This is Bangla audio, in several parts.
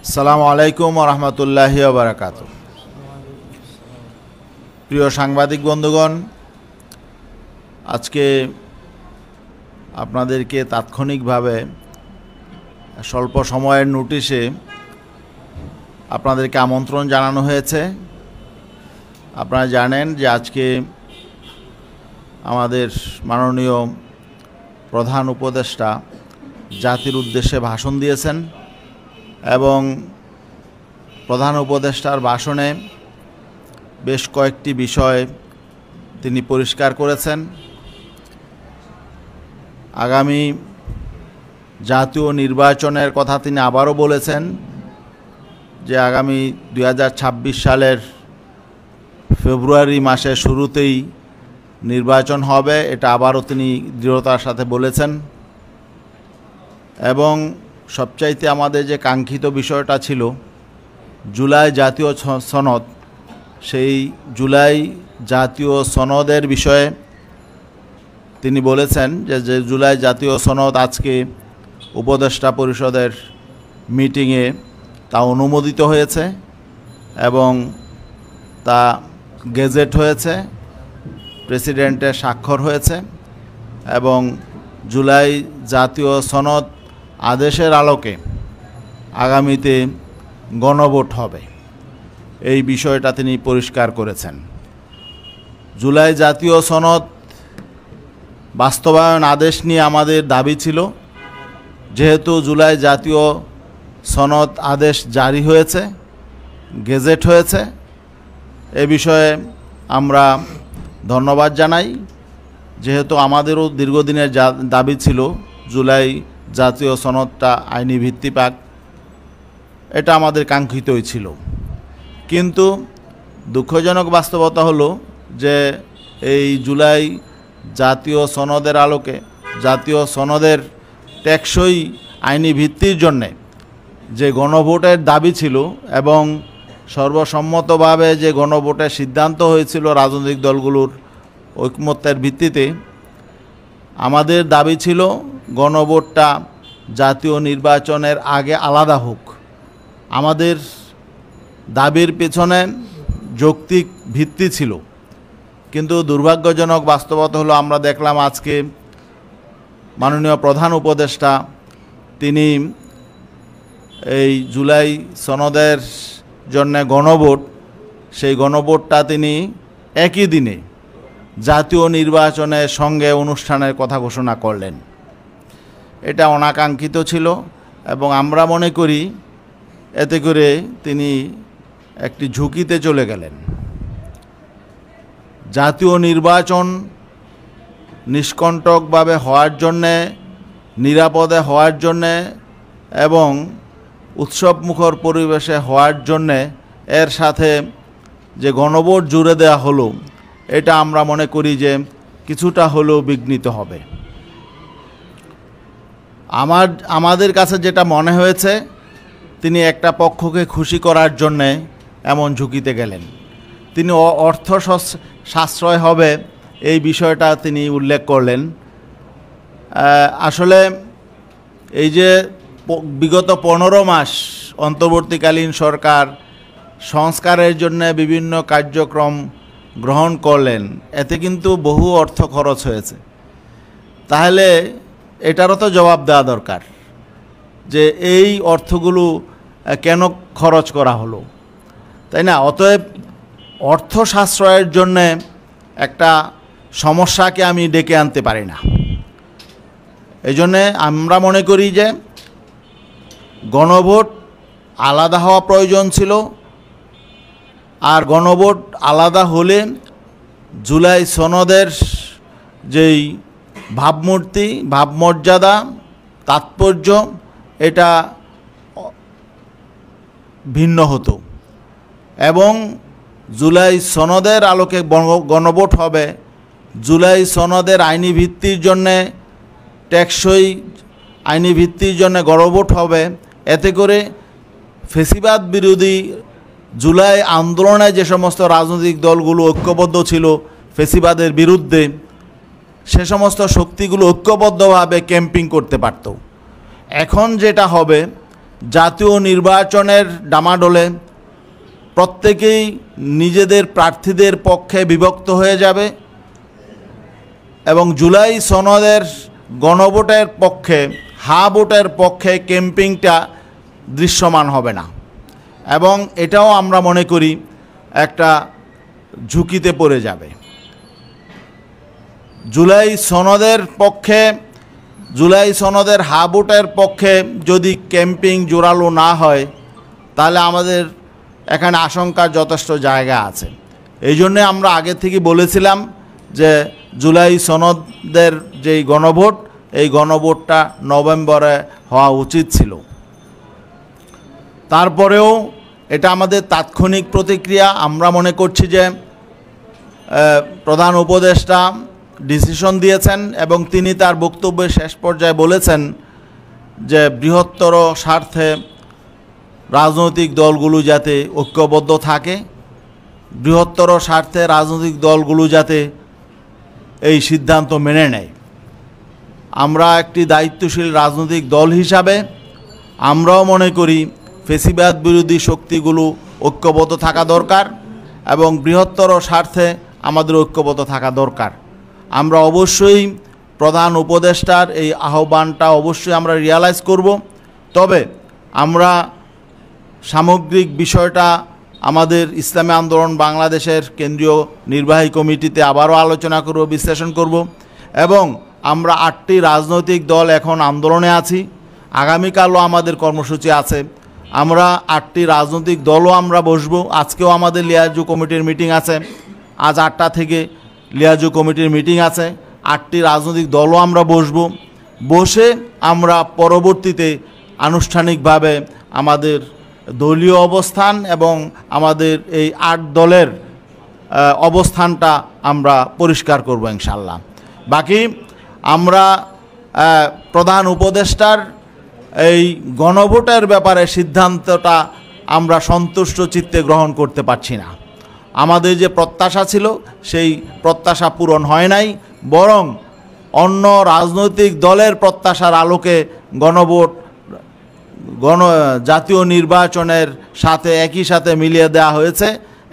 আসসালামু আলাইকুম ওয়া রাহমাতুল্লাহি ওয়া বারাকাতুহু। প্রিয় সাংবাদিক বন্ধুগণ, আজকে আপনাদেরকে তাৎক্ষণিকভাবে স্বল্প সময়ের নোটিশে আপনাদেরকে আমন্ত্রণ জানানো হয়েছে। আপনারা জানেন যে আজকে আমাদের মাননীয় প্রধান উপদেষ্টা জাতির উদ্দেশ্যে ভাষণ দিয়েছেন এবং প্রধান উপদেষ্টার ভাষণে বেশ কয়েকটি বিষয় তিনি পরিষ্কার করেছেন। আগামী জাতীয় নির্বাচনের কথা তিনি আবারও বলেছেন যে আগামী 2026 সালের ফেব্রুয়ারি মাসের শুরুতেই নির্বাচন হবে, এটা আবারও তিনি দৃঢ়তার সাথে বলেছেন। এবং সবচাইতে আমাদের যে কাঙ্ক্ষিত বিষয়টা ছিল জুলাই জাতীয় সনদ, সেই জুলাই জাতীয় সনদের বিষয়ে তিনি বলেছেন যে জুলাই জাতীয় সনদ আজকে উপদেষ্টা পরিষদের মিটিংয়ে তা অনুমোদিত হয়েছে এবং তা গেজেট হয়েছে, প্রেসিডেন্টের স্বাক্ষর হয়েছে এবং জুলাই জাতীয় সনদ আদেশের আলোকে আগামীতে গণভোট হবে, এই বিষয়টা তিনি পরিষ্কার করেছেন। জুলাই জাতীয় সনদ বাস্তবায়ন আদেশ নিয়ে আমাদের দাবি ছিল, যেহেতু জুলাই জাতীয় সনদ আদেশ জারি হয়েছে, গেজেট হয়েছে, এ বিষয়ে আমরা ধন্যবাদ জানাই। যেহেতু আমাদেরও দীর্ঘদিনের দাবি ছিল জুলাই জাতীয় সনদটা আইনি ভিত্তি পাক, এটা আমাদের কাঙ্ক্ষিতই ছিল। কিন্তু দুঃখজনক বাস্তবতা হলো যে এই জুলাই জাতীয় সনদের আলোকে, জাতীয় সনদের টেকসই আইনি ভিত্তির জন্যে যে গণভোটের দাবি ছিল এবং সর্বসম্মতভাবে যে গণভোটের সিদ্ধান্ত হয়েছিল রাজনৈতিক দলগুলোর ঐকমত্যের ভিত্তিতে, আমাদের দাবি ছিল গণভোটটা জাতীয় নির্বাচনের আগে আলাদা হোক। আমাদের দাবির পেছনে যৌক্তিক ভিত্তি ছিল, কিন্তু দুর্ভাগ্যজনক বাস্তবতা হলো আমরা দেখলাম আজকে মাননীয় প্রধান উপদেষ্টা তিনি এই জুলাই সনদের জন্য গণভোট, সেই গণভোটটা তিনি একই দিনে জাতীয় নির্বাচনের সঙ্গে অনুষ্ঠানের কথা ঘোষণা করলেন। এটা অনাকাঙ্ক্ষিত ছিল এবং আমরা মনে করি এতে করে তিনি একটি ঝুঁকিতে চলে গেলেন। জাতীয় নির্বাচন নিষ্কণ্টকভাবে হওয়ার জন্যে, নিরাপদে হওয়ার জন্যে এবং উৎসবমুখর পরিবেশে হওয়ার জন্যে এর সাথে যে গণভোট জুড়ে দেওয়া হলো, এটা আমরা মনে করি যে কিছুটা হলেও বিঘ্নিত হবে। আমাদের কাছে যেটা মনে হয়েছে তিনি একটা পক্ষকে খুশি করার জন্যে এমন ঝুঁকিতে গেলেন। তিনি অর্থ সাশ্রয় হবে এই বিষয়টা তিনি উল্লেখ করলেন। আসলে এই যে বিগত 15 মাস অন্তর্বর্তীকালীন সরকার সংস্কারের জন্য বিভিন্ন কার্যক্রম গ্রহণ করলেন, এতে কিন্তু বহু অর্থ খরচ হয়েছে। তাহলে এটারও তো জবাব দেওয়া দরকার যে এই অর্থগুলো কেন খরচ করা হলো, তাই না? অতএব অর্থ সাশ্রয়ের জন্যে একটা সমস্যাকে আমি ডেকে আনতে পারি না। এই জন্যে আমরা মনে করি যে গণভোট আলাদা হওয়া প্রয়োজন ছিল, আর গণভোট আলাদা হলে জুলাই সনদের যেই ভাবমূর্তি, ভাবমর্যাদা, তাৎপর্য, এটা ভিন্ন হতো এবং জুলাই সনদের আলোকে গণভোট হবে। জুলাই সনদের আইনি ভিত্তির জন্যে, টেকসই আইনি ভিত্তির জন্যে গণভোট হবে। এতে করে ফ্যাসিবাদ বিরোধী জুলাই আন্দোলনে যে সমস্ত রাজনৈতিক দলগুলো ঐক্যবদ্ধ ছিল ফ্যাসিবাদের বিরুদ্ধে, সে সমস্ত শক্তিগুলো ঐক্যবদ্ধভাবে ক্যাম্পিং করতে পারত। এখন যেটা হবে জাতীয় নির্বাচনের ডামাডোলে প্রত্যেকেই নিজেদের প্রার্থীদের পক্ষে বিভক্ত হয়ে যাবে এবং জুলাই সনদের গণভোটের পক্ষে হা ভোটের পক্ষে ক্যাম্পিংটা দৃশ্যমান হবে না এবং এটাও আমরা মনে করি একটা ঝুঁকিতে পড়ে যাবে। জুলাই সনদের হা ভোটের পক্ষে যদি ক্যাম্পিং জোরালো না হয় তাহলে আমাদের এখানে আশঙ্কার যথেষ্ট জায়গা আছে। এই জন্যে আমরা আগে থেকে বলেছিলাম যে জুলাই সনদের যেই গণভোট, এই গণভোটটা নভেম্বরে হওয়া উচিত ছিল। তারপরেও এটা আমাদের তাৎক্ষণিক প্রতিক্রিয়া। আমরা মনে করছি যে প্রধান উপদেষ্টা ডিসিশন দিয়েছেন এবং তিনি তার বক্তব্যের শেষ পর্যায়ে বলেছেন যে বৃহত্তর স্বার্থে রাজনৈতিক দলগুলো যাতে ঐক্যবদ্ধ থাকে, বৃহত্তর স্বার্থে রাজনৈতিক দলগুলো যাতে এই সিদ্ধান্ত মেনে নেয়। আমরা একটি দায়িত্বশীল রাজনৈতিক দল হিসাবে আমরাও মনে করি ফ্যাসিবাদ বিরোধী শক্তিগুলো ঐক্যবদ্ধ থাকা দরকার এবং বৃহত্তর স্বার্থে আমাদের ঐক্যবদ্ধ থাকা দরকার। আমরা অবশ্যই প্রধান উপদেষ্টার এই আহ্বানটা অবশ্যই আমরা রিয়ালাইজ করব। তবে আমরা সামগ্রিক বিষয়টা আমাদের ইসলামী আন্দোলন বাংলাদেশের কেন্দ্রীয় নির্বাহী কমিটিতে আবারও আলোচনা করব, বিশ্লেষণ করব এবং আমরা 8টি রাজনৈতিক দল এখন আন্দোলনে আছি। আগামীকালও আমাদের কর্মসূচি আছে। আমরা 8টি রাজনৈতিক দলও আমরা বসবো। আজকেও আমাদের লিয়াজু কমিটির মিটিং আছে, আজ 8টা থেকে লিয়াজু কমিটির মিটিং আছে। 8টি রাজনৈতিক দলও আমরা বসে আমরা পরবর্তীতে আনুষ্ঠানিকভাবে আমাদের দলীয় অবস্থান এবং আমাদের এই 8 দলের অবস্থানটা আমরা পরিষ্কার করব ইনশাআল্লাহ। বাকি আমরা প্রধান উপদেষ্টার এই গণভোটের ব্যাপারে সিদ্ধান্তটা আমরা সন্তুষ্ট চিত্তে গ্রহণ করতে পারছি না। আমাদের যে প্রত্যাশা ছিল সেই প্রত্যাশা পূরণ হয় নাই, বরং অন্য রাজনৈতিক দলের প্রত্যাশার আলোকে গণভোট জাতীয় নির্বাচনের সাথে একই সাথে মিলিয়ে দেওয়া হয়েছে।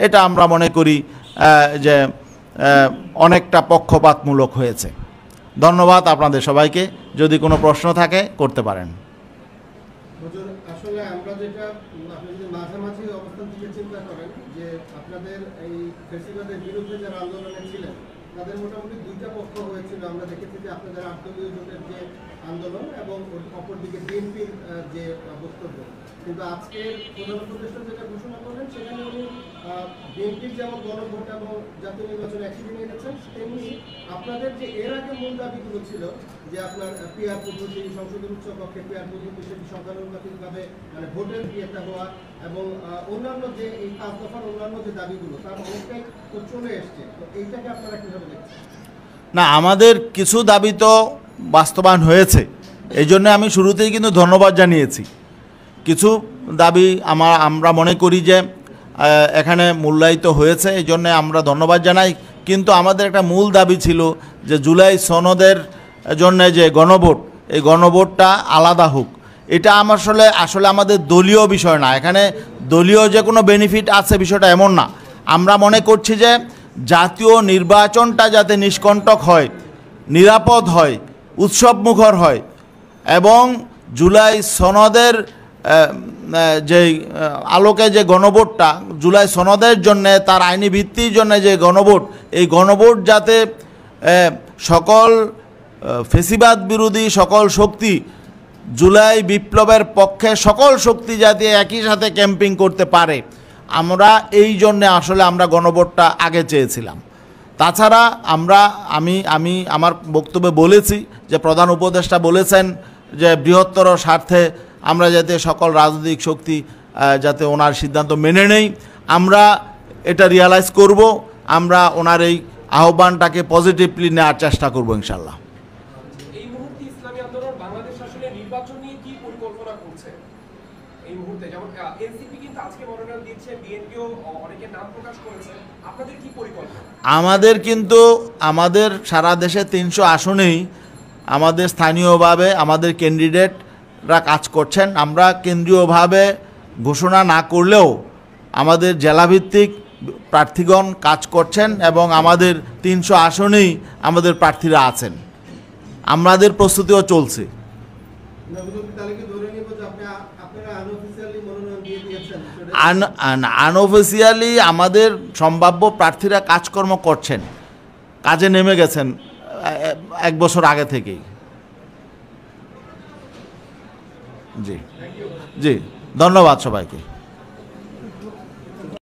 এটা আমরা মনে করি যে অনেকটা পক্ষপাতমূলক হয়েছে। ধন্যবাদ আপনাদের সবাইকে। যদি কোনো প্রশ্ন থাকে করতে পারেন। আসলে আমরা যেটা আপনি যদি মাঝামাঝি অবস্থান থেকে চিন্তা করেন যে আপনাদের এই ফ্যাসিবাদের বিরুদ্ধে যারা আন্দোলনে ছিলেন তাদের মোটামুটি 2টা পক্ষ হয়েছিল। আমরা দেখেছি যে আপনাদের 8 দলীয় জোটের যে আন্দোলন এবং অপরদিকে বিএনপির যে বক্তব্য। কিন্তু আজকে প্রধান উপদেষ্টা যেটা ঘোষণা করলেন সেখানে উনি বিএনপির যেমন গণভোট এবং জাতীয় নির্বাচন একই দিনে এনেছেন, তেমনি আপনাদের যে এর আগে মূল দাবিগুলো ছিল যে আপনার পিআর পদ্ধতি, সংসদের উচ্চ কক্ষে পিআর পদ্ধতি, সেটি সংখ্যানুপাতিকভাবে মানে ভোটের ইয়েটা হওয়া এবং অন্যান্য যে এই 5 দফার অন্যান্য যে দাবিগুলো তার অনেকটাই তো চলে এসছে। তো এইটাকে আপনারা কীভাবে দেখছেন? না, আমাদের কিছু দাবি তো বাস্তবায়ন হয়েছে, এই জন্য আমি শুরুতেই কিন্তু ধন্যবাদ জানিয়েছি। কিছু দাবি আমরা মনে করি যে এখানে মূল্যায়িত হয়েছে, এই জন্য আমরা ধন্যবাদ জানাই। কিন্তু আমাদের একটা মূল দাবি ছিল যে জুলাই সনদের জন্য যে গণভোট, এই গণভোটটা আলাদা হোক। এটা আসলে আমাদের দলীয় বিষয় না, এখানে দলীয় যে কোনো বেনিফিট আছে বিষয়টা এমন না। আমরা মনে করছি যে জাতীয় নির্বাচনটা যাতে নিষ্কণ্টক হয়, নিরাপদ হয়, উৎসবমুখর হয় এবং জুলাই সনদের যে আলোকে যে গণভোটটা, জুলাই সনদের জন্য তার আইনি ভিত্তির জন্য যে গণভোট, এই গণভোট যাতে সকল ফ্যাসিবাদ বিরোধী সকল শক্তি, জুলাই বিপ্লবের পক্ষে সকল শক্তি যাতে একই সাথে ক্যাম্পিং করতে পারে, আমরা এই জন্যে আসলে আমরা গণভোটটা আগে চেয়েছিলাম। তাছাড়া আমি আমার বক্তব্যে বলেছি যে প্রধান উপদেষ্টা বলেছেন যে বৃহত্তর স্বার্থে আমরা যাতে সকল রাজনৈতিক শক্তি যাতে ওনার সিদ্ধান্ত মেনে নেই, আমরা এটা রিয়ালাইজ করব। আমরা ওনার এই আহ্বানটাকে পজিটিভলি নেওয়ার চেষ্টা করব ইনশাল্লাহ। এই মুহূর্তে ইসলামী আন্দোলন বাংলাদেশ আসলে নির্বাচন নিয়ে কি পরিকল্পনা করছে? এই মুহূর্তে যেমন এনসিপি কিন্তু আজকে মনোনয়ন দিচ্ছে, বিএনপিও অনেকের নাম প্রকাশ করেছে, আপনাদের কি পরিকল্পনা? আমাদের সারা দেশে 300 আসনেই আমাদের স্থানীয়ভাবে আমাদের ক্যান্ডিডেট প্রার্থীরা কাজ করছেন। আমরা কেন্দ্রীয়ভাবে ঘোষণা না করলেও আমাদের জেলাভিত্তিক প্রার্থীগণ কাজ করছেন এবং আমাদের 300 আসনেই আমাদের প্রার্থীরা আছেন। আমাদের প্রস্তুতিও চলছে। তাহলে কি ধরে নিব যে আপনারা আনঅফিশিয়ালি মনোনয়ন দিয়ে দিয়েছেন? আনঅফিসিয়ালি আমাদের সম্ভাব্য প্রার্থীরা কাজকর্ম করছেন, কাজে নেমে গেছেন 1 বছর আগে থেকেই। জি জি, ধন্যবাদ সবাইকে।